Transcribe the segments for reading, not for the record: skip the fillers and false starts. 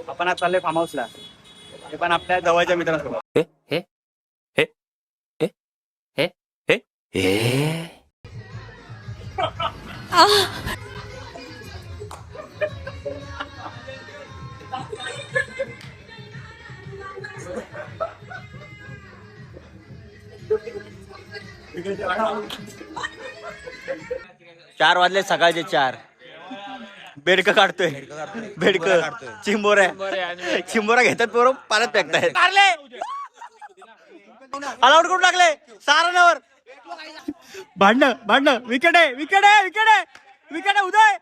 आपण आज चाललोय फार्म हाऊसला. ते पण आपल्या जवळच्या मित्रांसोबत. चार वाजले सकाळचे 4. बेडक काढतोय बेडक चिंबोरा घेतात पोरं पाण्यात फेकतायत. ऑलआउट करून टाकले सारण्यावर. भांडणं विकेट आहे उदय.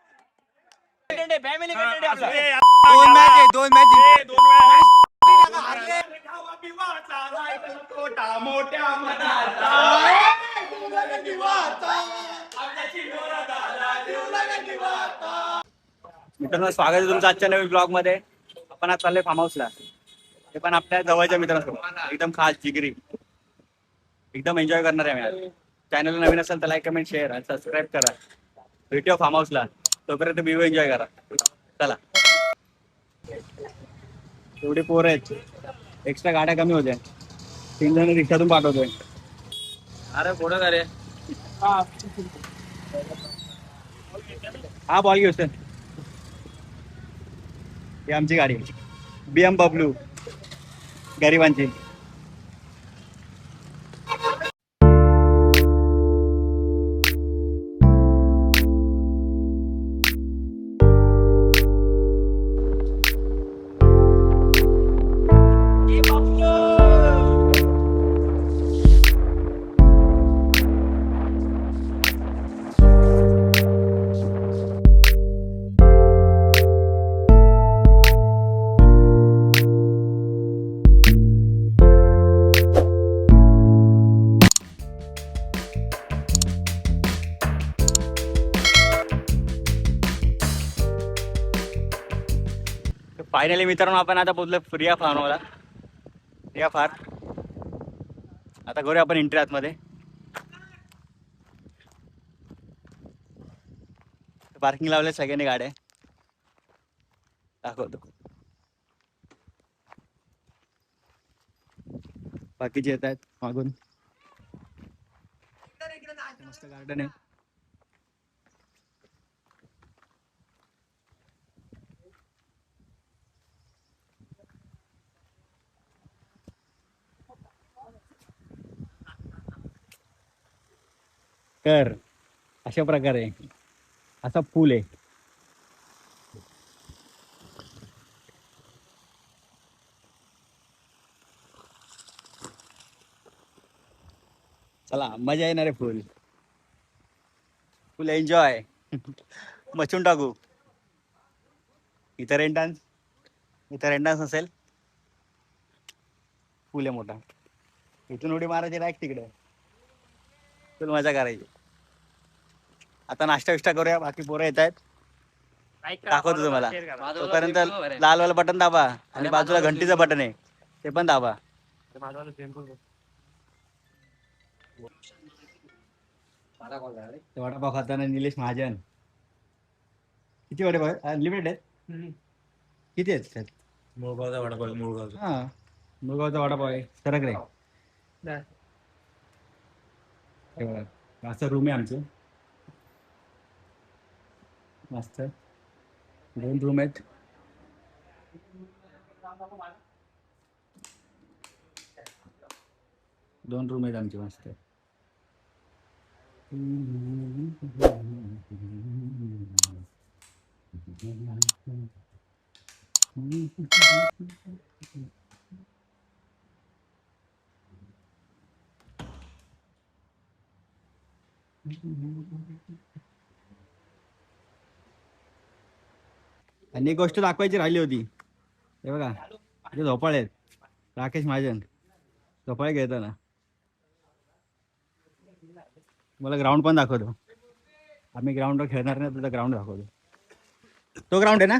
दोन मॅच मित्रांनो, स्वागत आहे तुमचं आजच्या नवीन ब्लॉग मध्ये. आपण आज चाललोय फार्म हाऊसला. ते पण आपल्या जवळच्या मित्रांसोबत. एकदम खास जिगरी, एकदम एन्जॉय करणार आहे आम्ही. चॅनल नवीन असेल तर लाईक कमेंट शेअर आणि सबस्क्राईब करा. भेटूया फार्म हाऊसला. तोपर्यंत व्ह्यू एन्जॉय करा. चला. एवढे पोरं आहेत, एक्स्ट्रा गाड्या कमी होत्या. 3 जण रिक्षातून पाठवतोय. अरे पुढं का रे? हा बॉल घेऊ सर. ही आमची गाडी BMW गरिबांची. फायनली मित्रांनो, आपण आता पोहोचलो प्रिया फार्मला. प्रिया फार्म. आता करूया आपण एंट्री आतमध्ये. पार्किंग लावले सगळ्यांनी गाड्या. दाखवतो बाकीचे येत आहेत मागून. मस्त गार्डन आहे. तर अशा प्रकारे असा पूल आहे. चला, मजा येणार आहे. फुल एन्जॉय. मचून टाकू. इथं रेंटान्स नसेल. पूल आहे मोठा. इथून उडी मारायची डायरेक्ट तिकडे. फुल मजा करायची. आता नाश्ता विष्टा करूया. बाकी पोरं येत आहेत. दाखवतो तुम्हाला. तोपर्यंत लाल वाला बटन दाबा आणि बाजूला घंटीचं बटन आहे ते पण दाबा. वडापाव खाताना निलेश महाजन. किती वडापाव अनलिमिटेड आहेत? किती आहेत त्यात? मुळगावचा वडापाव. हा, मुळगावचा वडापाव आहे. सरक रे. असं रूम आहे आमचं. मस्त 2 रूम आहेत. आमचे मस्त. आणि एक गोष्ट दाखवायची राहिली होती. हे बघा, इथे झोपाळे आहेत. राकेश महाजन झोपाळे घेताना. मला ग्राउंड पण दाखवतो. आम्ही ग्राउंडवर खेळणार नाही, तुझा ग्राउंड दाखवतो. तो ग्राउंड आहे ना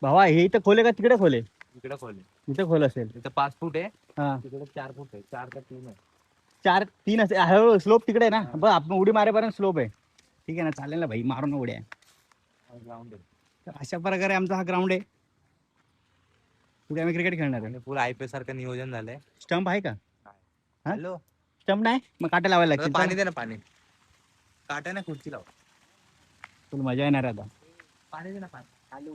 भावा? हे इथं खोले का तिकडे खोले? इकडे खोल. इथं खोल असेल. इथं 5 फूट आहे. हा, तिकडे 4 फूट आहे. 4 का 3 आहे. 4-3 असेल. स्लोप तिकडे आहे ना. बघ, आपण उडी मारेपर्यंत स्लोप आहे. ठीक आहे ना, चालेल ना भाई, मारून उड्या. ग्राउंड आहे. तर अशा प्रकारे आमचा हा ग्राउंड आहे. उद्या आम्ही क्रिकेट खेळणार आहे. आणि फुल आयपीएल सारखं नियोजन झालंय. स्टंप आहे का? हा? हॅलो स्टंप नाही मग काटा लावायला लागतील. पाणी दे ना पाणी. काट्या ना खुर्ची लाव. तुला मजा येणार आहे आता. पाणी दे ना पाणी. हॅलो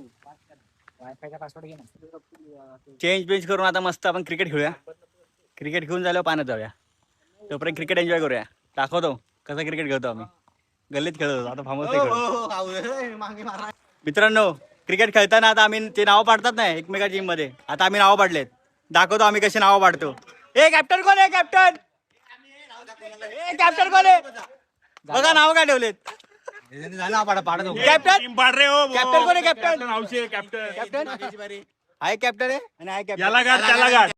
वायफायचा पासवर्ड घे ना. चेंज करून आता मस्त आपण क्रिकेट खेळूया. क्रिकेट खेळून झाल्यावर पाण्यात जाऊया. तोपर्यंत क्रिकेट एन्जॉय करूया. दाखवतो कसं क्रिकेट खेळतो आम्ही. गल्लीत खेळत होतो आता फार्म मित्रांनो क्रिकेट खेळताना आता आम्ही ते नावं पाडतात नाही एकमेका टीम मध्ये. आता आम्ही नावं पाडलेत. दाखवतो आम्ही कशी नावं पाडतो. ए कॅप्टन कोण आहे? कॅप्टन कॅप्टन कोण आहे? बघा नाव काय ठेवलेत. कॅप्टन कॅप्टन कोण आहे? कॅप्टन कॅप्टन आहे. कॅप्टन आहे आणि आहे कॅप्टन. याला गाड त्याला गाड.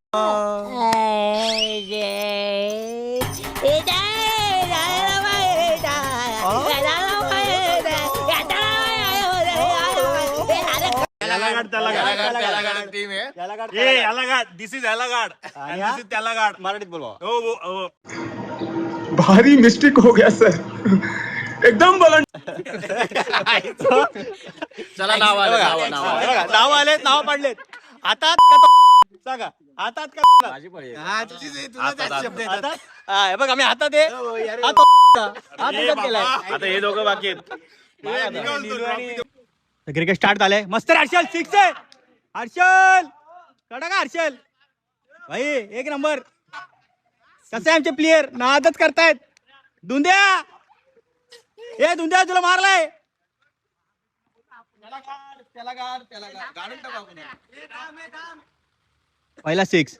याला गाड त्याला गाड. ए याला गाड. दिस इज याला गाड. आणि दिस इज त्याला गाड. मराठीत बोलवा. हो. भारी मिस्टेक हो गया सर एकदम बोला. चला नाव आलेत नाव पाडलेत. हातात का सांगा हातात का हातात? हा, हे बघ आम्ही हातात आहे. आता हे दोघं बाकी आहेत. क्रिकेट स्टार्ट झालंय. मस्त रे हर्षल. सिक्स आहे हर्षल. कडा का हर्षल भाई एक नंबर. कसे आमचे प्लेयर नादच करतायत. धुंद्या ए धुंद्या तुला मारलाय. पहिला सिक्स.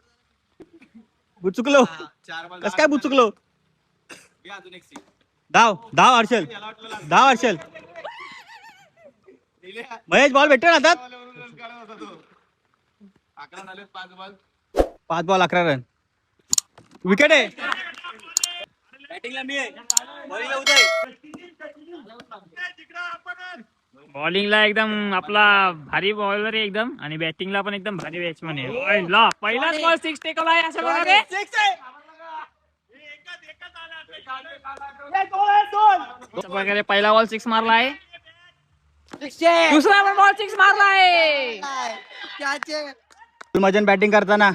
बुचुकलो कस काय बुचुकलो. धाव हर्षल. धाव हर्षल. महेश बॉल भेटतो ना हातात. 5 बॉल 11 रन. विकेट आहे. बॅटिंगला मी आहे. बॉलिंगला उदय. बॉलिंगला एकदम आपला भारी बॉलर आहे एकदम आणि बॅटिंगला पण एकदम भारी बॅट्समन आहे. पहिलाच बॉल 6 टेकवला आहे अशा प्रकारे. अशा प्रकारे पहिला बॉल 6 मारला आहे. दुसरा बॉल 6 मारला आहे. मजन बॅटिंग करताना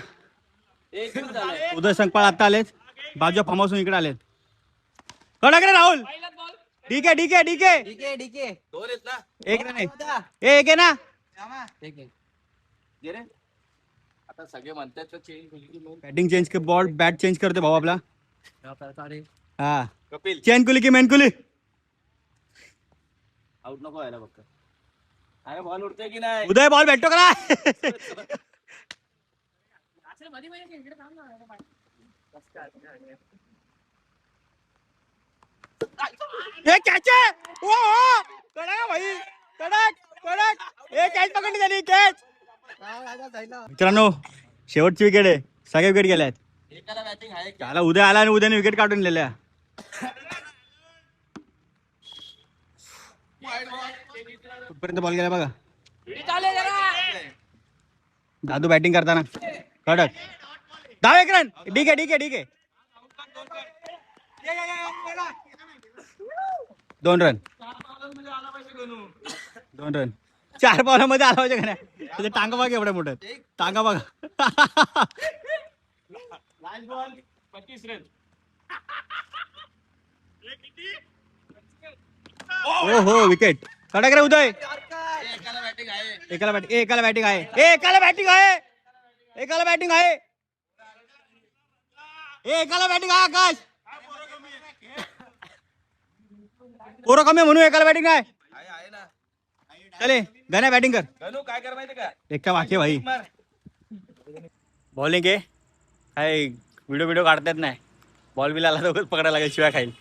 उदय संकपाळ आता आलेत. बाजू फार्म हाऊस इकडे आलेत. कडक राहुल. ठीक आहे एक नाही एक आहे ना. आता सगळे म्हणतात बॅटिंग चेंज कर. बॉल बॅट चेंज करतो भाऊ आपला. हा कपिल चेन कुली की मेन कुली. आउट नको व्हायला फक्त. अरे बॉल उडतोय की नाही. उदय बॉल भेटतो का नाही? हे कॅच आहे. ओ कडक भाई कडक. हे कॅच पकडली झाली कॅच. मित्रांनो शेवटची विकेट आहे. सगळे विकेट गेल्या आहेत. त्याला उद्या आला आणि उद्याने विकेट काढून दिल्या. कुठपर्यंत बॉल गेला बघा. दादू बॅटिंग करताना कडक. 10 रन. ठीक आहे 2 रन. 2 रन 4 बॉलमध्ये आला पाहिजे का नाही. त्याचे टांगा बघा एवढ्या मोठ्या टांगा बघा. 25 रन. हो विकेट. कडक रे उदय. एकाला बॅटिंग आहे आकाश. पोरं कमी म्हणून एकाला बॅटिंग आहे. चले गण्या बॅटिंग कर. गणू काय कर माहिती का. एका वाक्य भाई बॉलिंग आहे. काय व्हिडिओ काढतात नाही. बॉल बिल आला तर पकडायला लागेल. शिवाय खाईल.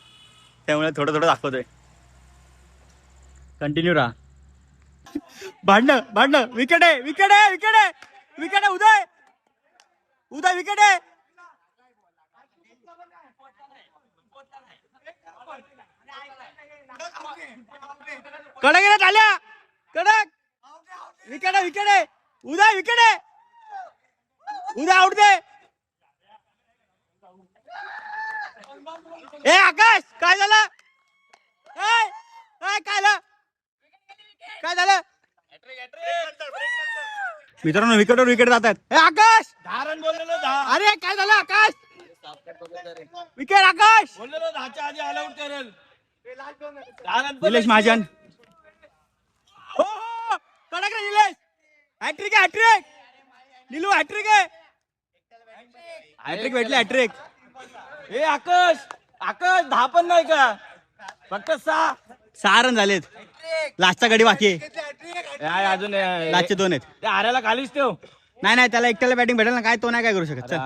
त्यामुळे थोडं दाखवतोय. कंटिन्यू राहा. भांडणं विकेट आहे उदय विकेट आहे. कडक गेला झाल्या. कडक विकेट आहे. उदय विकेट आहे. उदय आउट दे. ए आकाश काय झालं. काय झालं. मित्रांनो विकेटवर विकेट जातात. ए आकाश, धारण बोललेलो दहा. अरे काय झालं आकाश? विकेट आकाश. बोललेलो 10च्या आधी अलाउड करेल. धारण निलेश महाजन. हो हो कडक रे निलेश. हॅट्रिक आहे हॅट्रिक. निलू हॅट्रिक आहे. हॅट्रिक भेटले हॅट्रिक. ए आकाश, आकाश 10 पण नाही का, फक्त 6 रन झालेत. लास्टचा गडी बाकी आहे. काय अजून लास्टचे 2 आहेत. ते हारायला खालीच ठेव. नाही त्याला एकट्याला बॅटिंग भेटेल ना, काय तो नाही काय करू शकत. चल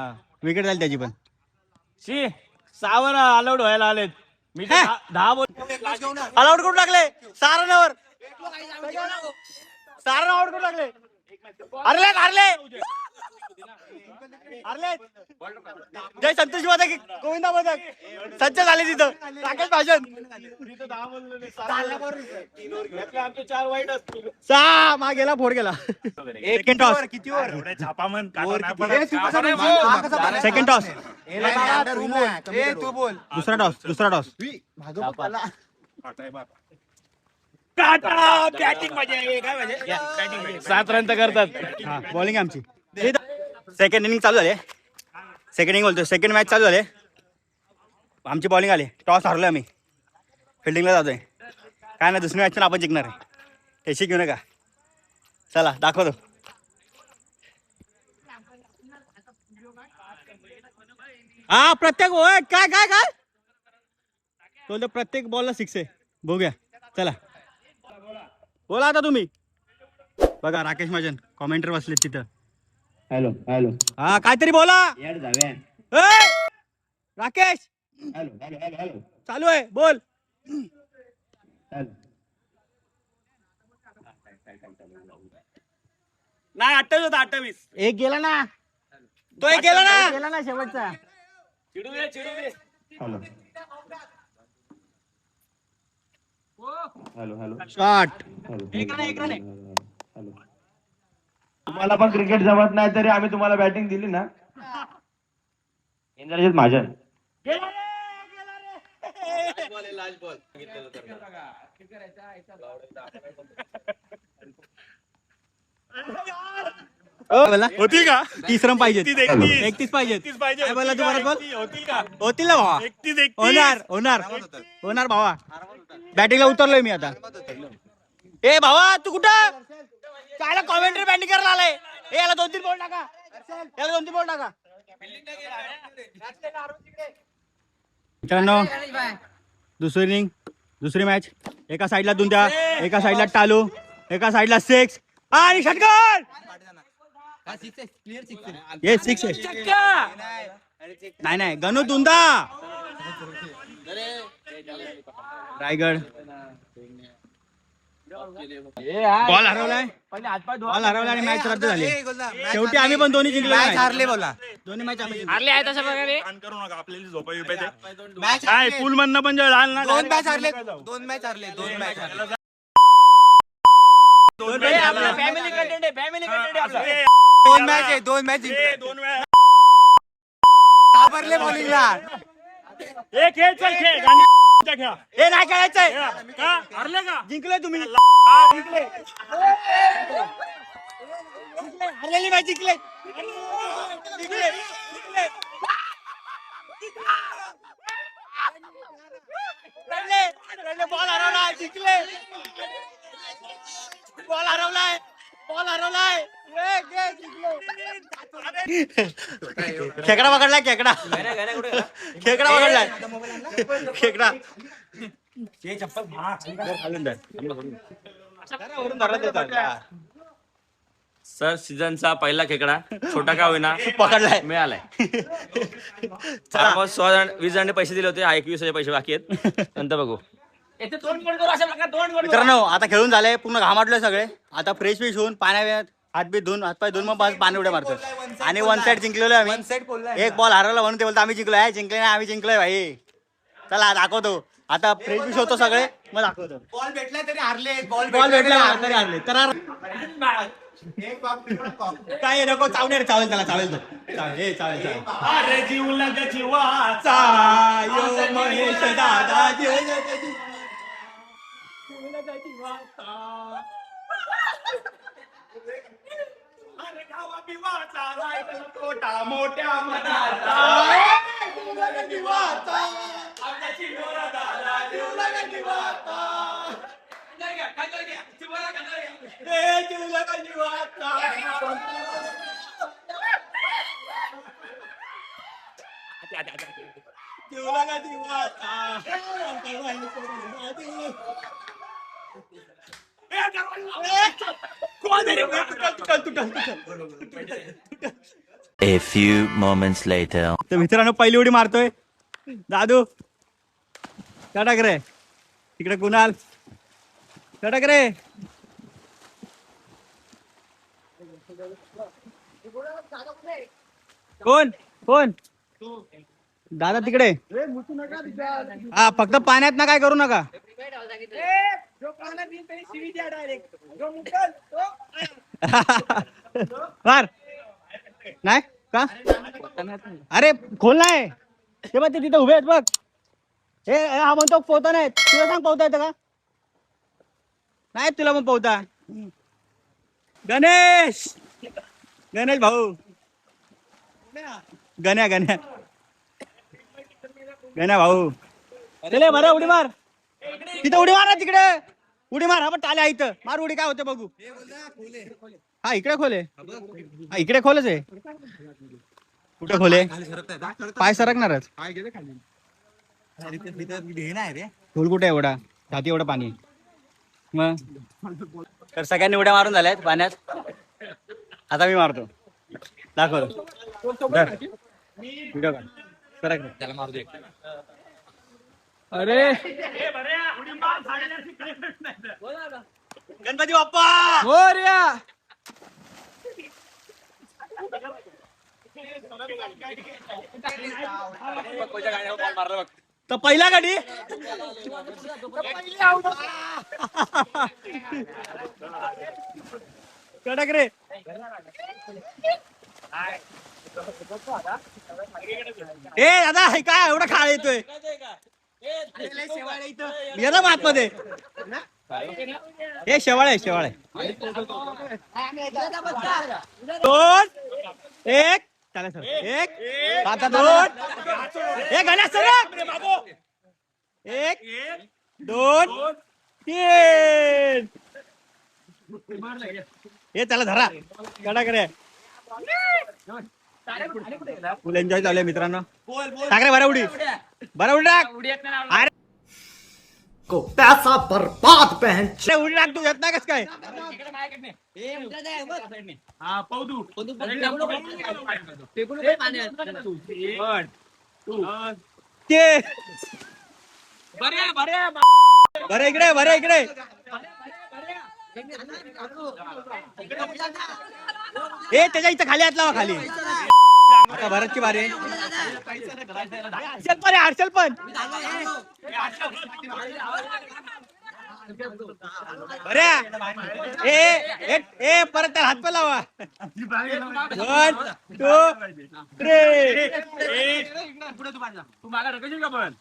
विकेट झाली त्याची पण. 6 वर अलाउड व्हायला आलेत. मी 10 बोल. ऑल आउट करून टाकले 6 रनवर. 6 रन आउट करून टाकले. हरले जय संतोष पदक, गोविंदा पदक, सज्ज झाले तिथं. राकेश भाषण 4 वाईट असतील. 6 माग गेला, फोड गेला. Second toss. छापामन सेकंड टॉस. तू बोल. दुसरा टॉस. बॅटिंग म्हणजे काय म्हणजे 7 रन तर करतात. बॉलिंग आमची. सेकंड इनिंग चालू झाले. सेकंड इनिंग बोलतो, सेकंड मॅच चालू झाले. आमची बॉलिंग आली. टॉस हारलो आम्ही. फिल्डिंगला जातोय. काय ना दुसरी मॅच पण आपण जिंकणार आहे. टेशी घेऊ नका. चला दाखवतो. हा प्रत्येक काय काय काय तो प्रत्येक बॉलला 6 आहे. बघूया चला. बोला आता तुम्ही. बघा राकेश महाजन कॉमेंटर बसले तिथं. हॅलो हा काहीतरी बोला. यार जाऊया. ए, राकेश हॅलो चालू आहे बोल. नाही 28 होता 28. एक गेला ना, तो एक गेला ना शेवटचा. चिडू दे. Hello shot. तुम्हाला पण क्रिकेट जमत नाही तरी आम्ही तुम्हाला बॅटिंग दिली ना. इंद्रजित महाजन. होती का 30 रन पाहिजे. 31 पाहिजे. पाहिजे. काय बोलला तू परत बोल. होतील का होतील ना भावा. 31 होणार भावा. बॅटिंगला उतरलोय मी आता. ए भावा तू कुठं काय कॉमेंट्री बॅटिंग करायला आलाय. ए याला 2-3 बॉल टाका. मित्रांनो दुसरी इनिंग, दुसरी मॅच. एका साईडला दुंद्या, एका साईडला टालू, एका साईडला 6 आणि षटकार. ये 6 नाही गणू दुंदा रायगड. बॉल हरवलाय आणि मॅच रद्द झाली. शेवटी आम्ही पण दोन्ही जिंकलो. हारले बोला. दोन्ही मॅच आम्ही हारले आहे तशा प्रकारे. करू नका आपल्याला झोपा काय पूल मधनं पण जळ आल ना. 2 मॅच हारले. 2 मॅच हारले. 2 मॅच हारले. फॅमिली कंटेंट आहे. फॅमिली कंटेंट आहे. 2 मॅच आहे. 2 मॅच जिंकले. 2 वेळा घाबरले बॉलिंगला. एक खेळ चल खेळ गांडीचा खेळ. हे नाही खेळायचंय. का हरले का जिंकलोय तुम्ही. जिंकले. हरलेली मॅच जिंकले. बॉल हरवलाय. जिंकले. बॉल हरवलाय. खेकडा पकडलाय. खेकडा पकडलाय. खेकडा सर सीझनचा पहिला खेकडा छोटा का होईना पकडलाय. मिळालाय. 20 जणांनी पैसे दिले होते. 21 पैसे बाकी आहेत. नंतर बघू. मित्रांनो आता खेळून झाले. पूर्ण घामाटलोय सगळे. आता फ्रेश होऊन पाण्यात हातपाय धुवून मग पाणी उड्या मारतो. आणि 1 साइड जिंकलेलो आम्ही. एक बॉल हरवला म्हणून ते बोलतो आम्ही जिंकलोय. जिंकले नाही आम्ही जिंकलोय भाई. चला दाखवतो. आता फ्रेश होतो सगळे मग दाखवतो. बॉल भेटला तरी हारले. बॉल भेटला तरी हरले. तर काय नको चावणार. चावेल त्याला. चावेल तो. चावेल. अरे जीवला जीवाचा यो महेश दादा A few moments later. तर मित्रांनो पहिली उडी मारतोय दादू. कडक रे. तिकडे कुणाल कडक रे. कोण कोण दादा तिकडे. हा फक्त पाण्यात ना काय करू नका. मार नाही का. अरे खोल नाही ते बघ ते तिथे उभे आहेत बघ. हा म्हणतो पोहता नाही. तुला सांग पोहता येतं का नाही. तुला पण पोहता. गणेश गणेश भाऊ. गण्या गण्या गण्या भाऊ. चले बरं उडी मार. तिथे उडी मार ना तिकडे. उडी मार. हा पण टाल्या इथं मार उडी. काय होते बघू. हा इकडे खोले. हा इकडे खोलच आहे. कुठे खोले. पाय सरकणारच. खोल कुठे एवढा. छाती एवढं पाणी. मग तर सगळ्यांनी उड्या मारून झाल्यात पाण्यात. आता मी मारतो. दाखवतो. व्हिडिओ काढ. सरक रे. त्याला मारू दे. अरे गणपती बाप्पा मोरया. तर पहिला गाडी कडक रे. ए दादा हे काय एवढा खाळ येतोय. येणार मग आतमध्ये. हे शेवाळ आहे शेवाळ आहे. 2 1 चला सर. 1 आता 2 हे गणेश सर. 1 2 3 हे त्याला धरा. कडक रे. फुल एन्जॉय चालू आहे मित्रांनो. टाक रे बरं उडी. बरं उडी टाक. अरे को पैसा बर्बाद बहन. उडी टाक. तू येत नाही कस काय. बरं इकडे बरं इकडे. ए त्याच्या इथं खाली हात लावा खाली. आता भरतची बारी. हर्षल पण आहे. हर्षल पण बऱ्या. ए परत त्याला हात पण लावा. 1 2 3 तू मागा ढकलशील का पण.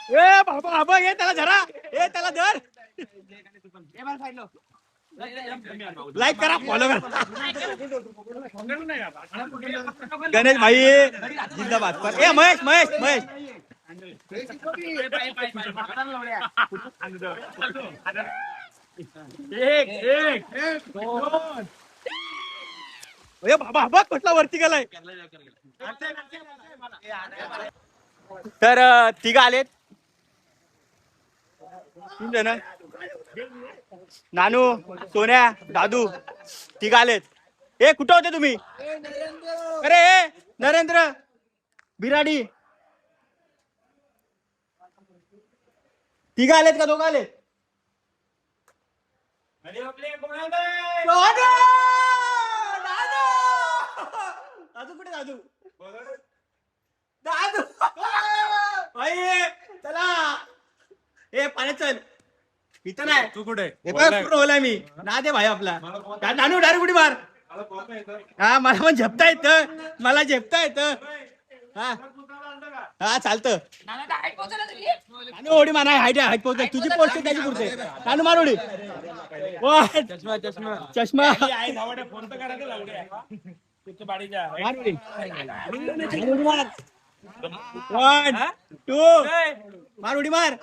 ए बाबा बाबा हे त्याला धरा. ए त्याला धर. लाईक करा फॉलो करा. गणेश भाई जिंदाबाद. ए महेश महेश महेश. ए बाबा बाबा कसला वरती गेलाय. तर तिघ आलेत. 3 जण. नानू सोन्या दादू तिघ आलेत. ए कुठं होते तुम्ही. अरे नरेंद्र बिराडी. तिघ आलेत का 2 आलेत. दादू कुठे. दादू दादू चला. ए पाण्यात चल. इथं नाही. तू कुठे. होलाय मी ना दे भाई आपला. नानू डायरेक्ट उडी मार. हा मला पण झेपता येतं. मला झेपता येतं. हा हा चालतं नानू उडी मार हाईट पोहोच तुझी पोस्ट त्याची पुरते नानू मार उडी चष्मा मार उडी. वन टू मार उडी मार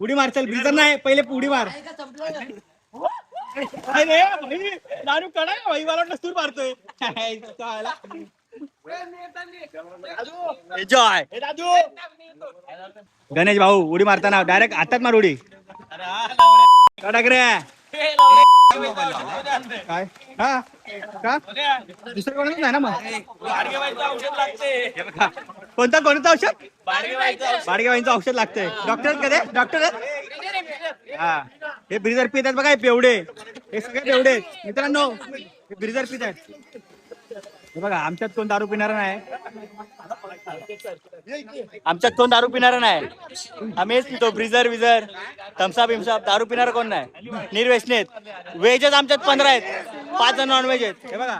उडी मार चल ब्रिजर नाही पहिले उडी मार अरे भाई नानू कडा भाई मला वाटलं तूर मारतोय एन्जॉय गणेश भाऊ उडी मारताना डायरेक्ट हातात मार उडी कडक रे काय हा का दुसरं कोणच नाही ना मग कोणतं औषध बाडगेबाईंचं औषध लागतंय डॉक्टर कधी डॉक्टर हा हे ब्रिजर पित आहेत बघा हे पेवडे हे सगळे पेवडे मित्रांनो हे ब्रिजर पित आहेत हे बघा आमच्यात कोण दारू पिणारा नाही आम्हीच पितो ब्रिजर विजर थम्सअप बिम्सअप दारू पिणारा कोण नाही निर्व्यसनेत व्हेजच आमच्यात 15 आहेत 5 जण नॉन व्हेज आहेत हे बघा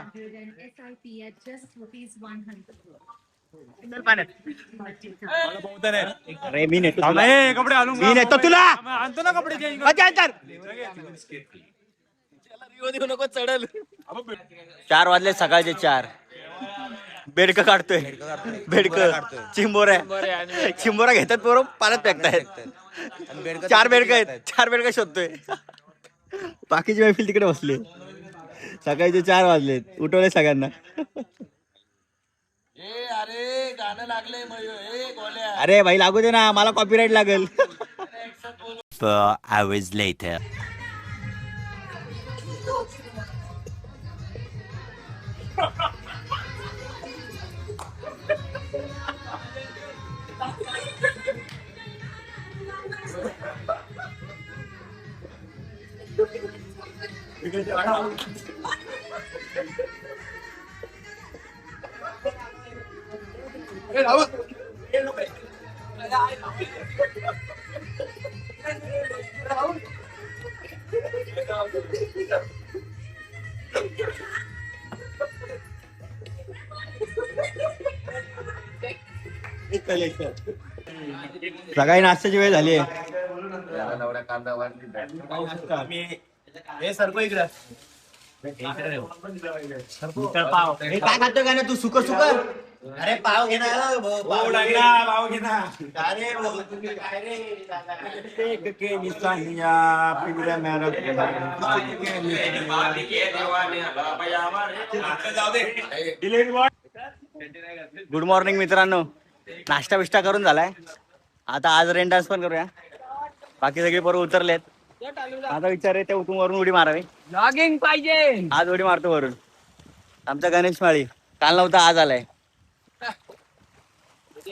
अरे मी नेतो तुला आणतो ना कपडे चढल 4 वाजले सकाळचे 4 बेडक काढतोय बेडक चिंबोरा घेतात बरोबर पाण्यात फेकतायत 4 बेडक आहेत 4 बेडक शोधतोय बाकीची मैफिल तिकडे बसली सकाळचे 4 वाजलेत उठवले सगळ्यांना अरे भाई लागू दे ना मला कॉपीराईट लागेल 4 hours later. सकाळी नाश्त्याची वेळ झाली आहे काय खातोय का ना तू सुकर सुकर अरे पाव घे ना पाव घे ना गुड मॉर्निंग मित्रांनो नाश्ता बिष्टा करून झालाय आता आज रेन डान्स पण करूया बाकी सगळे बरोबर उतरलेत आता विचार आहे ते उठून वरून उडी मारावी लॉगिंग पाहिजे आज उडी मारतो वरून आमचा गणेश माळी काल नव्हता आज आलाय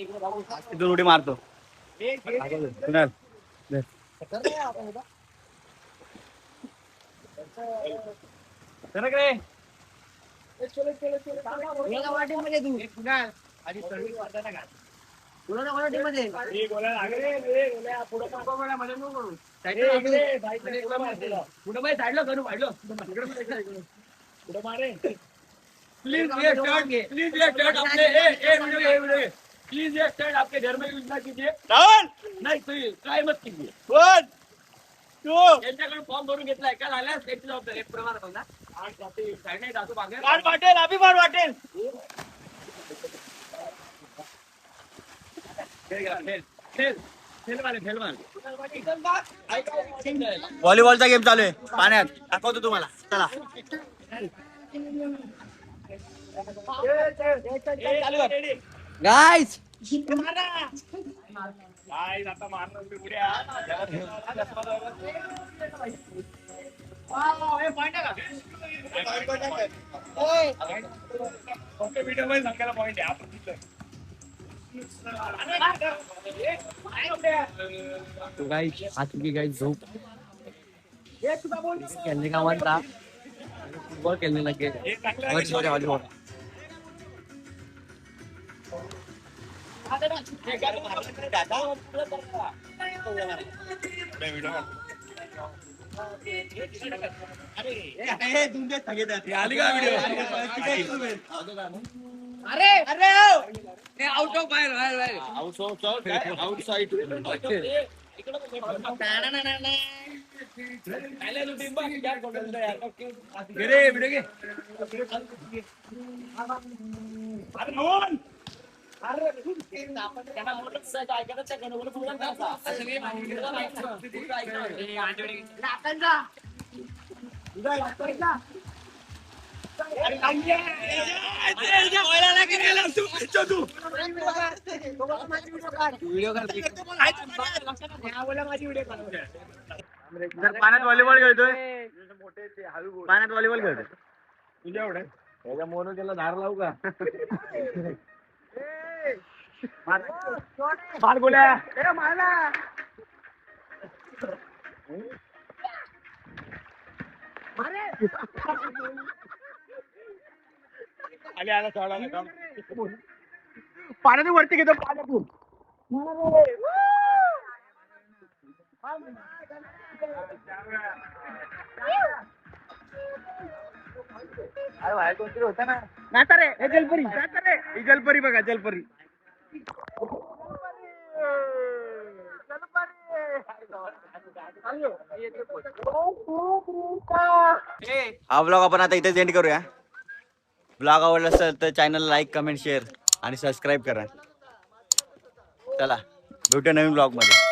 तिथून उडी मारतो प्लीज ये स्टैंड आपके घर में यूज ना कीजिए नाही काय मत कीजिए यांच्याकडे फॉर्म भरून घेतलाय का झाल्या त्याची जबाबदारी प्रमाण वाटेल अभिमान वाटेल व्हॉलीबॉलचा गेम चालू आहे पाण्यात दाखवतो तुम्हाला चला गाईज आता मारणार मी उड्या व्हिडिओ मध्ये सांगायला पॉइंट आहे आपण झोप खेळणे का म्हणता फुटबॉल खेळणे लगे व्हॉलीबॉल आली का व्हिडिओ पाण्यात व्हॉलीबॉल खेळतोय, पाण्यात व्हॉलीबॉल खेळतोय तुझ्या एवढे त्याच्या मोनो त्याला धार लावू का? मार गोल्या पाण्यातून वरती घेतो पाण्यातून होता ना नाता रे हे जलपरी नाता रे ही जलपरी बघा जलपरी हा ब्लॉग आपण आता इथेच एंड करूया. ब्लॉग आवडला असेल तर चॅनल लाईक कमेंट शेअर आणि सबस्क्राईब करा. चला भेटूया नवीन ब्लॉग मध्ये.